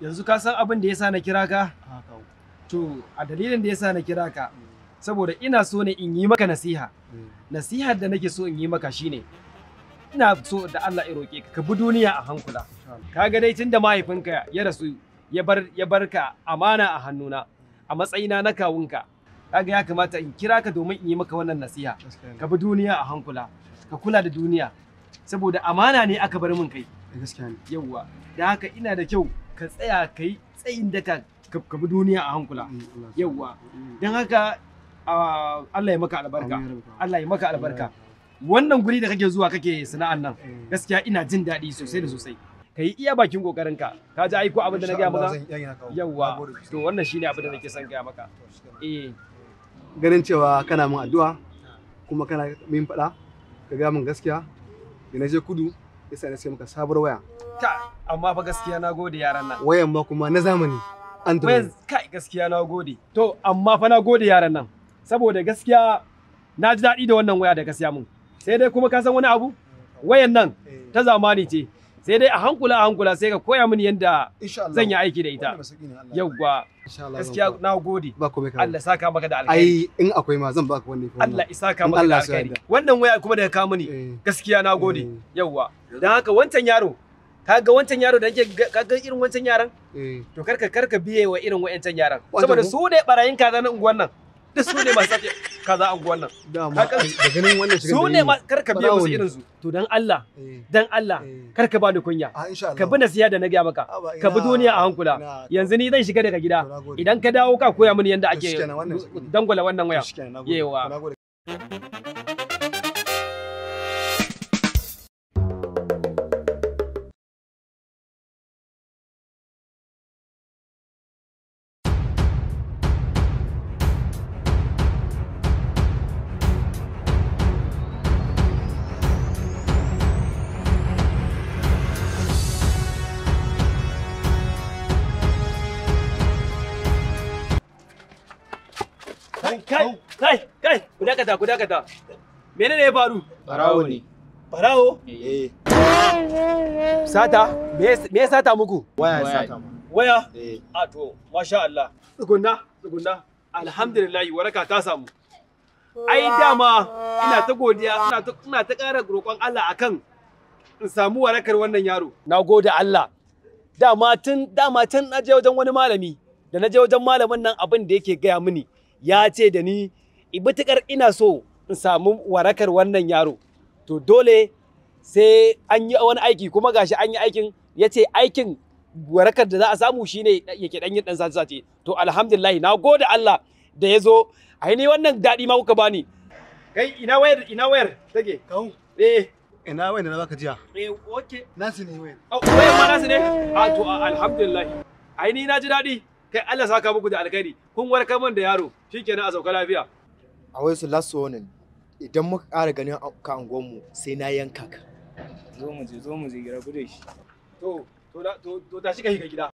Yanzu ka san abin da yasa na kira ka? To, a dalilin da yasa na kira ka, saboda ina so ne in yi maka nasiha. Nasihar da nake so in yi maka shine, ina so da Allah ya roƙe ka bi duniya a hankula. Kaga dai tunda mahaifinka ya rasu ya bar ka amana a hannuna a matsayina na kawunka. Kaga ya kamata in kira ka domin in yi maka wannan nasiha. Ka bi duniya a hankula, ka kula da duniya. Saboda amana ne aka bar min kai. Gaskiya ne. Yawwa, da haka ina da kyau ka tsaya ka yi tsayin daka ka bi duniya a hankula. Yawwa, don haka Allah ya maka albarka. Allah ya maka albarka. Wannan guri da kake zuwa kake sana'an nan, gaskiya ina jin daɗi sosai da sosai. Ka yi iya bakin ƙoƙarinka. Ka ji aiko abin da na gaya maka? Yawwa, to wannan shine abin da nake son gaya maka. Ganin cewa kana min addu'a kuma kana min faɗa, ka gaya min gaskiya, da na je kudu yasa na sai maka sabuwar waya. Amma fa gaskiya na gode yaran nan. Wayan ma kuma na zamani. Android. Kai gaskiya na gode. To amma fa na gode yaran nan. Saboda gaskiya na ji daɗi da wannan waya da ka siya mun. Sai dai kuma ka san wani abu? Wayan nan ta zamani ce. Sai dai a hankula sai ka koya mini yadda zan yi aiki da ita. Yauwa. Gaskiya na gode. Allah saka maka da alkhairi. Ai in akwai ma zan baka wannan. Allah isaka maka da alkhairi. Wannan waya kuma da ka kawo mini gaskiya na gode. Yauwa. Dan haka wancan yaro kaga wancan yaro da yake kaga irin wancan yaran? To karka biye wa irin wayancan yaran. Saboda su ne barayin kaza na unguwan nan. Da su ne masu sace kaza a unguwan nan. Da ganin wannan shirin. Su ne karka biye musu irin su. To dan Allah, karka bani kunya. Ka bi nasiha da na gaya maka. Ka bi duniya a hankula. Yanzu ni zan shiga daga gida. Idan ka dawo ka koya mini yadda ake dangwala wannan waya. Yewa. Kai, ku dakata. Menene ya faru? Barawo ne. Barawo? Sata? Me ya sata muku? Waya ya sata mu. Waya? A to, masha Allah. Tsugunna. Alhamdulillah, waraka ta samu. Ai dama ina ta godiya, ina ta ƙara roƙon Allah akan in samu warakar wannan yaro. Na gode Allah. Dama tun na je wajen wani malami, da na je wajen malamin nan abin da yake gaya mini, ya ce da ni matuƙar ina so in samu warakar wannan yaro, to dole sai an yi wani aiki, kuma gashi an yi aikin. Ya ce aikin warakar da za a samu shine yake ɗan yin ɗan sace. To alhamdulillah, na gode Allah da ya zo. Ai ni wannan daɗi ma kuka bani. Kai ina wayar take? Kawo. Ina wayar da na baka jiya? Okay. Nasu ne wayar. Wayar ma nasu ne? To alhamdulillah. Ai ni na ji daɗi. Kai Allah saka muku da alkhairi. Kun warkar min da yaro. Shikenan a sauka lafiya. A wai su last warning. Idan muka ƙara ganin ka angonmu sai na yanka ka. Zo mu je rabu da shi. To tashi kai gida.